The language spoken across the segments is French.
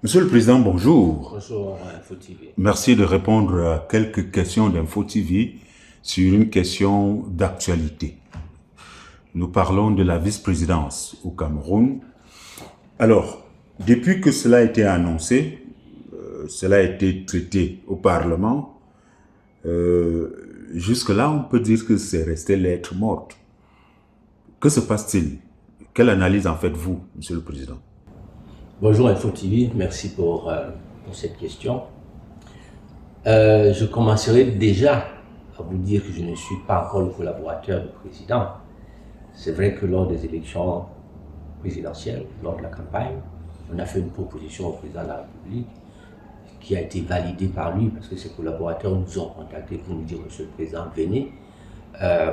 Monsieur le Président, bonjour. Bonjour, Info TV. Merci de répondre à quelques questions d'Info TV sur une question d'actualité. Nous parlons de la vice-présidence au Cameroun. Alors, depuis que cela a été annoncé, cela a été traité au Parlement, jusque-là, on peut dire que c'est resté lettre morte. Que se passe-t-il? Quelle analyse en faites-vous, Monsieur le Président? Bonjour Info TV, merci pour cette question. Je commencerai déjà à vous dire que je ne suis pas encore le collaborateur du président. C'est vrai que lors des élections présidentielles, lors de la campagne, on a fait une proposition au président de la République qui a été validée par lui parce que ses collaborateurs nous ont contactés pour nous dire: Monsieur le Président, venez,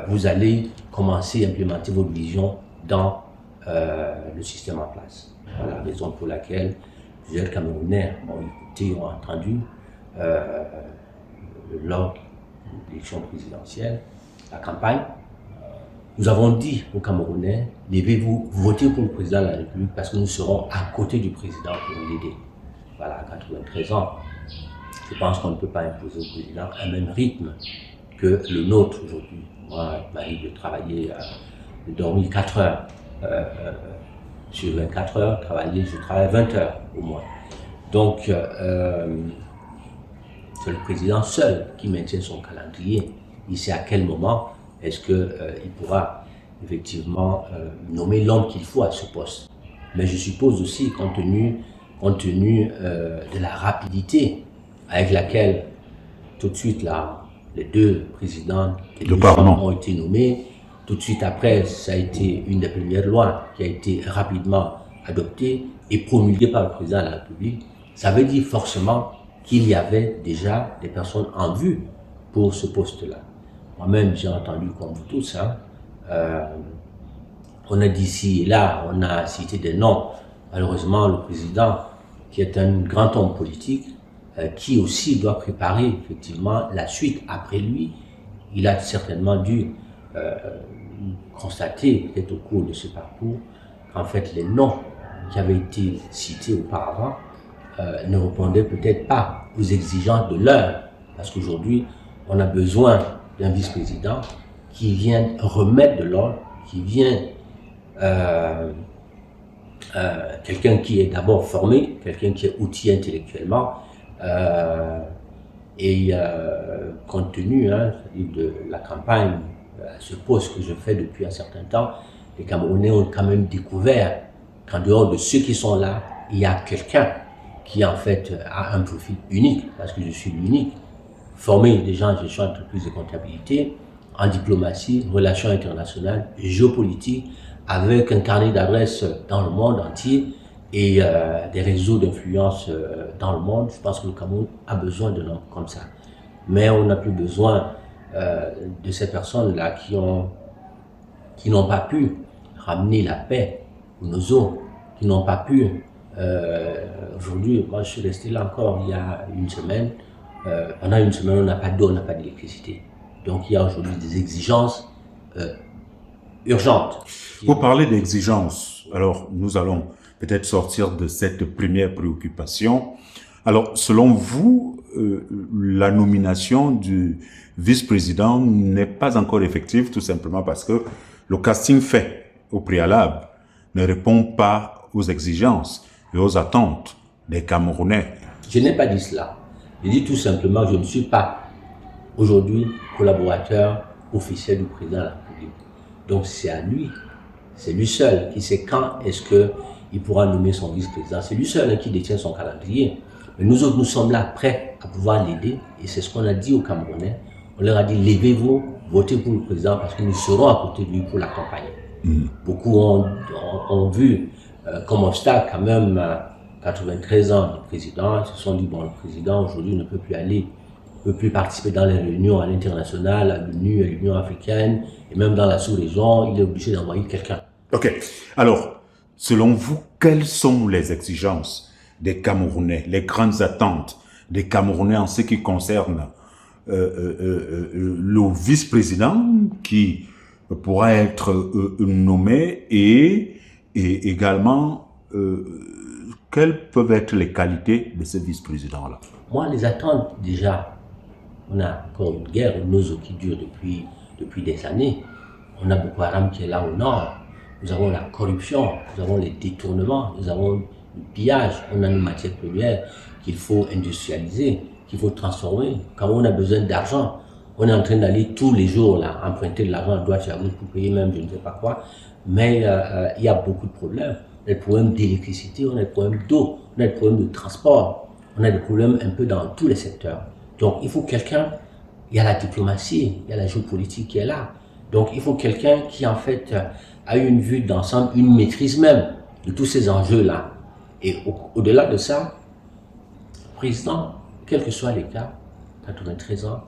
vous allez commencer à implémenter votre vision dans le système en place. Voilà la raison pour laquelle plusieurs Camerounais ont écouté, ont entendu lors de l'élection présidentielle, la campagne. Nous avons dit aux Camerounais: levez-vous, votez pour le président de la République parce que nous serons à côté du président pour l'aider. Voilà, à 93 ans, je pense qu'on ne peut pas imposer au président un même rythme que le nôtre aujourd'hui. Moi, il m'arrive de travailler, de dormir 4 heures sur 24 heures, je travaille 20 heures au moins. Donc, c'est le président seul qui maintient son calendrier. Il sait à quel moment est-ce qu'il pourra effectivement nommer l'homme qu'il faut à ce poste. Mais je suppose aussi, compte tenu de la rapidité avec laquelle tout de suite là, les deux présidents ont été nommés, tout de suite après, ça a été une des premières lois qui a été rapidement adoptée et promulguée par le président de la République. Ça veut dire forcément qu'il y avait déjà des personnes en vue pour ce poste-là. Moi-même, j'ai entendu comme vous tous, on a dit ici et là, on a cité des noms. Malheureusement, le président, qui est un grand homme politique, qui aussi doit préparer effectivement la suite après lui, il a certainement dû constater, peut-être au cours de ce parcours, qu'en fait les noms qui avaient été cités auparavant ne répondaient peut-être pas aux exigences de l'heure, parce qu'aujourd'hui, on a besoin d'un vice-président qui vient remettre de l'ordre, qui vient quelqu'un qui est d'abord formé, quelqu'un qui est outillé intellectuellement, compte tenu de la campagne, ce poste que je fais depuis un certain temps, les Camerounais ont quand même découvert qu'en dehors de ceux qui sont là, il y a quelqu'un qui en fait a un profil unique, parce que je suis l'unique, formé déjà en gestion d'entreprise de comptabilité, en diplomatie, relations internationales, géopolitique, avec un carnet d'adresses dans le monde entier et des réseaux d'influence dans le monde. Je pense que le Cameroun a besoin d'un homme comme ça. Mais on n'a plus besoin de ces personnes-là qui n'ont pas pu ramener la paix pour nos eaux, qui n'ont pas pu. Aujourd'hui, moi je suis resté là encore il y a une semaine. Pendant une semaine, on n'a pas d'eau, on n'a pas d'électricité. Donc il y a aujourd'hui des exigences urgentes. Vous parlez d'exigences. Alors nous allons peut-être sortir de cette première préoccupation. Alors selon vous, la nomination du vice-président n'est pas encore effective, tout simplement parce que le casting fait au préalable ne répond pas aux exigences et aux attentes des Camerounais. Je n'ai pas dit cela. Je dis tout simplement que je ne suis pas aujourd'hui collaborateur officiel du président de la République. Donc c'est à lui, c'est lui seul qui sait quand est-ce qu'il pourra nommer son vice-président. C'est lui seul qui détient son calendrier. Mais nous autres, nous sommes là prêts à pouvoir l'aider et c'est ce qu'on a dit aux Camerounais. On leur a dit: levez-vous, votez pour le président parce que nous serons à côté de lui pour l'accompagner. Beaucoup ont vu comme obstacle quand même 93 ans du président. Ils se sont dit: bon, le président aujourd'hui ne peut plus aller, ne peut plus participer dans les réunions à l'international, à l'ONU, à l'Union africaine et même dans la sous-région, il est obligé d'envoyer quelqu'un. Ok. Alors, selon vous, quelles sont les exigences des Camerounais, les grandes attentes des Camerounais en ce qui concerne le vice-président qui pourra être nommé et également quelles peuvent être les qualités de ce vice-président-là? Moi, les attentes, déjà, on a encore une guerre, une OZO qui dure depuis des années. On a Boko Haram qui est là au nord. Nous avons la corruption, nous avons les détournements, nous avons le pillage, on a nos matières premières qu'il faut industrialiser, qu'il faut transformer. Quand on a besoin d'argent, on est en train d'aller tous les jours là, emprunter de l'argent à droite et à gauche pour payer même je ne sais pas quoi. Mais il y a beaucoup de problèmes. On a des problèmes d'électricité, on a des problèmes d'eau, on a des problèmes de transport, on a des problèmes un peu dans tous les secteurs. Donc il faut quelqu'un, il y a la diplomatie, il y a la géopolitique qui est là. Donc il faut quelqu'un qui en fait a une vue d'ensemble, une maîtrise même de tous ces enjeux-là. Et au-delà de ça, le président, quel que soit l'État, 93 ans,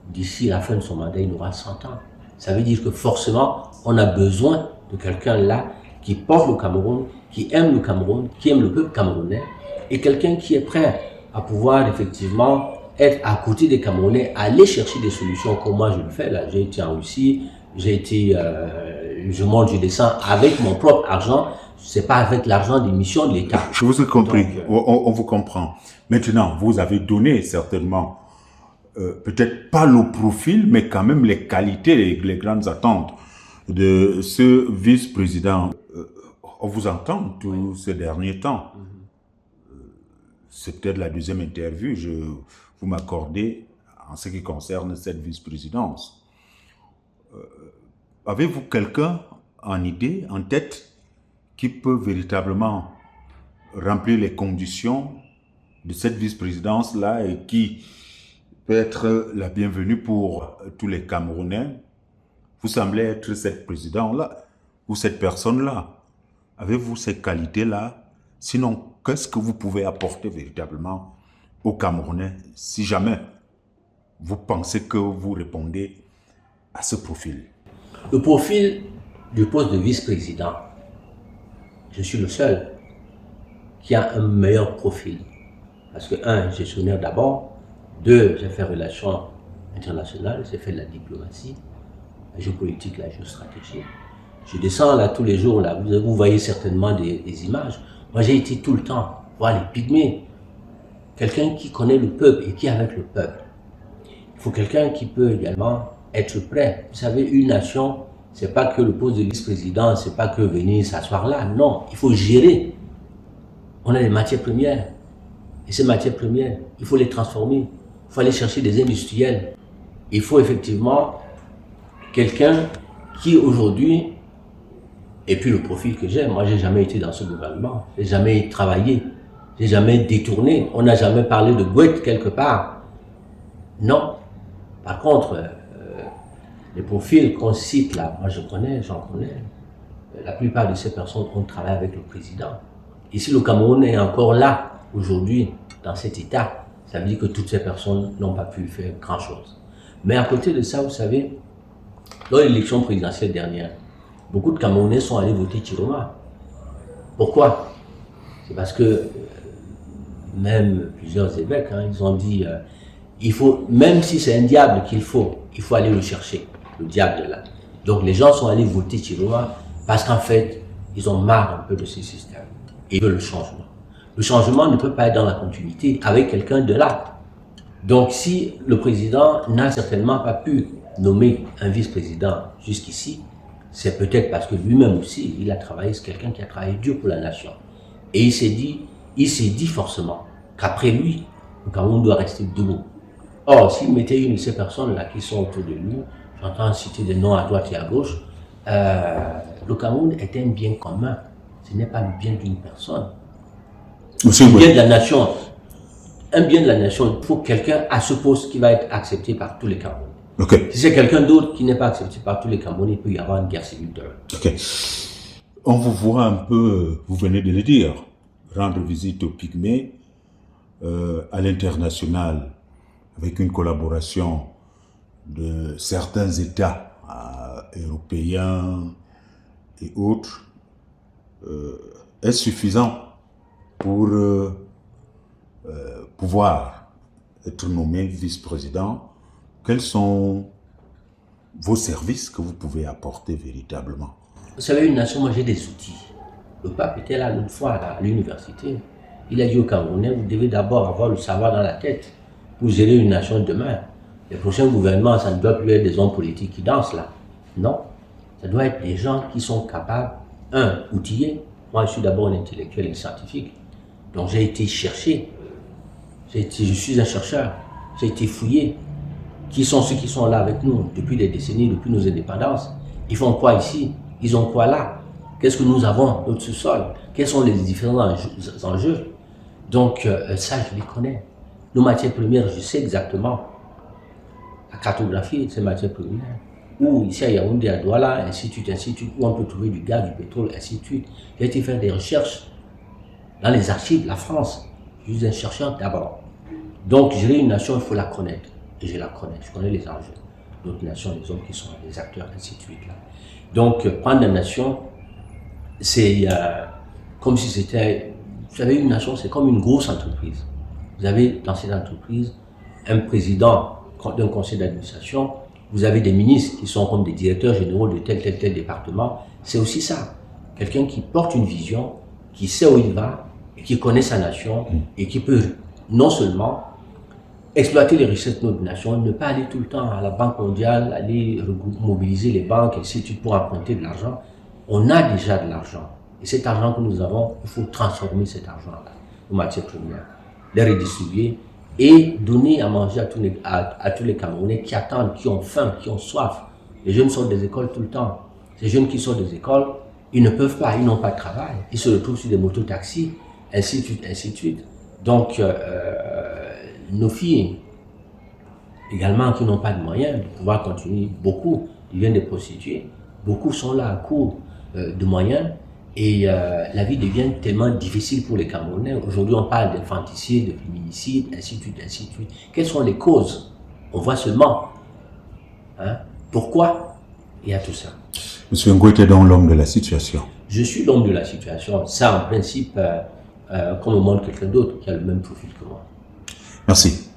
d'ici la fin de son mandat, il aura 100 ans. Ça veut dire que forcément, on a besoin de quelqu'un là qui porte le Cameroun, qui aime le Cameroun, qui aime le peuple camerounais, et quelqu'un qui est prêt à pouvoir effectivement être à côté des Camerounais, aller chercher des solutions comme moi je le fais. Là, j'ai été en Russie, je monte, je descends avec mon propre argent. C'est pas avec l'argent des missions de l'État. Je vous ai compris, on vous comprend. Maintenant, vous avez donné certainement, peut-être pas le profil, mais quand même les qualités, les grandes attentes de ce vice-président. On vous entend tous ces derniers temps. C'est peut-être la deuxième interview, vous m'accordez en ce qui concerne cette vice-présidence. Avez-vous quelqu'un en idée, en tête, qui peut véritablement remplir les conditions de cette vice-présidence-là et qui peut être la bienvenue pour tous les Camerounais? Vous semblez être cette président-là ou cette personne-là. Avez-vous ces qualités-là? Sinon, qu'est-ce que vous pouvez apporter véritablement aux Camerounais si jamais vous pensez que vous répondez à ce profil? Le profil du poste de vice-président, je suis le seul qui a un meilleur profil. Parce que, un, gestionnaire d'abord. Deux, j'ai fait relations internationales, j'ai fait de la diplomatie, la géopolitique, la géostratégie. Je descends là tous les jours, là, vous voyez certainement des images. Moi, j'ai été tout le temps voir les pygmées. Quelqu'un qui connaît le peuple et qui est avec le peuple. Il faut quelqu'un qui peut également être prêt. Vous savez, une nation, c'est pas que le poste de vice-président, c'est pas que venir s'asseoir là. Non, il faut gérer. On a des matières premières. Et ces matières premières, il faut les transformer. Il faut aller chercher des industriels. Il faut effectivement quelqu'un qui aujourd'hui, et puis le profil que j'ai, moi j'ai jamais été dans ce gouvernement, j'ai jamais travaillé, j'ai jamais détourné, on n'a jamais parlé de Gouette quelque part. Non. Par contre, les profils qu'on cite là, moi j'en connais. La plupart de ces personnes ont travaillé avec le président. Et si le Cameroun est encore là, aujourd'hui, dans cet état, ça veut dire que toutes ces personnes n'ont pas pu faire grand-chose. Mais à côté de ça, vous savez, lors de l'élection présidentielle dernière, beaucoup de Camerounais sont allés voter Chiroma. Pourquoi? C'est parce que même plusieurs évêques, ils ont dit il faut, même si c'est un diable qu'il faut, il faut aller le chercher, le diable là. Donc les gens sont allés voter Chiroma parce qu'en fait, ils ont marre un peu de ce système. Et ils veulent le changement. Le changement ne peut pas être dans la continuité avec quelqu'un de là. Donc si le président n'a certainement pas pu nommer un vice-président jusqu'ici, c'est peut-être parce que lui-même aussi, il a travaillé, c'est quelqu'un qui a travaillé dur pour la nation. Et il s'est dit forcément qu'après lui, le Cameroun doit rester debout. Or, s'il mettait une de ces personnes-là qui sont autour de lui, j'entends citer des noms à droite et à gauche, le Cameroun est un bien commun. Ce n'est pas le bien d'une personne. Le bien de la nation. Un bien de la nation, il faut quelqu'un à ce poste qui va être accepté par tous les Camerounais. Okay. Si c'est quelqu'un d'autre qui n'est pas accepté par tous les Camerounais, il peut y avoir une guerre civile demain. Okay. On vous voit un peu, vous venez de le dire, rendre visite aux Pygmées à l'international avec une collaboration de certains États européens et autres. Est suffisant pour pouvoir être nommé vice-président? Quels sont vos services que vous pouvez apporter véritablement? Vous savez, une nation, moi j'ai des outils. Le pape était là l'autre fois à l'université. Il a dit aux Camerounais, vous devez d'abord avoir le savoir dans la tête pour gérer une nation demain. Les prochains gouvernements, ça ne doit plus être des hommes politiques qui dansent là. Non. Ça doit être des gens qui sont capables, outillés. Moi, je suis d'abord un intellectuel et un scientifique. Donc j'ai été chercher. Je suis un chercheur. J'ai été fouillé. Qui sont ceux qui sont là avec nous depuis des décennies, depuis nos indépendances? Ils font quoi ici? Ils ont quoi là? Qu'est-ce que nous avons dans notre sous-sol? Quels sont les différents enjeux? Donc ça, je les connais. Nos matières premières, je sais exactement. La cartographie de ces matières premières. Ou ici à Yaoundé, à Douala, ainsi de suite, où on peut trouver du gaz, du pétrole, ainsi de suite. J'ai été faire des recherches dans les archives de la France. Je suis un chercheur d'abord. Donc, gérer une nation, il faut la connaître. Et je la connais, je connais les enjeux. D'autres nations, les hommes qui sont les acteurs, ainsi de suite. Là. Donc, prendre une nation, c'est comme si c'était... Vous savez, une nation, c'est comme une grosse entreprise. Vous avez dans cette entreprise un président d'un conseil d'administration, vous avez des ministres qui sont comme des directeurs généraux de tel département. C'est aussi ça. Quelqu'un qui porte une vision, qui sait où il va, et qui connaît sa nation, et qui peut non seulement exploiter les richesses de notre nation, ne pas aller tout le temps à la Banque mondiale, aller mobiliser les banques, et ainsi de suite pour emprunter de l'argent. On a déjà de l'argent. Et cet argent que nous avons, il faut transformer cet argent-là en matières premières, les redistribuer et donner à manger à tous les Camerounais qui attendent, qui ont faim, qui ont soif. Les jeunes sortent des écoles tout le temps. Ces jeunes qui sortent des écoles, ils ne peuvent pas, ils n'ont pas de travail. Ils se retrouvent sur des mototaxis, ainsi de suite, ainsi de suite. Donc, nos filles, également, qui n'ont pas de moyens de pouvoir continuer, beaucoup deviennent des prostituées, beaucoup sont là à court de moyens, et la vie devient tellement difficile pour les Camerounais. Aujourd'hui, on parle d'infanticide, de féminicide, ainsi de suite, ainsi de suite. Quelles sont les causes? On voit seulement. Hein? Pourquoi il y a tout ça? Monsieur Ngo était donc l'homme de la situation. Je suis l'homme de la situation. Ça, en principe, comme au monde quelqu'un d'autre qui a le même profil que moi. Merci.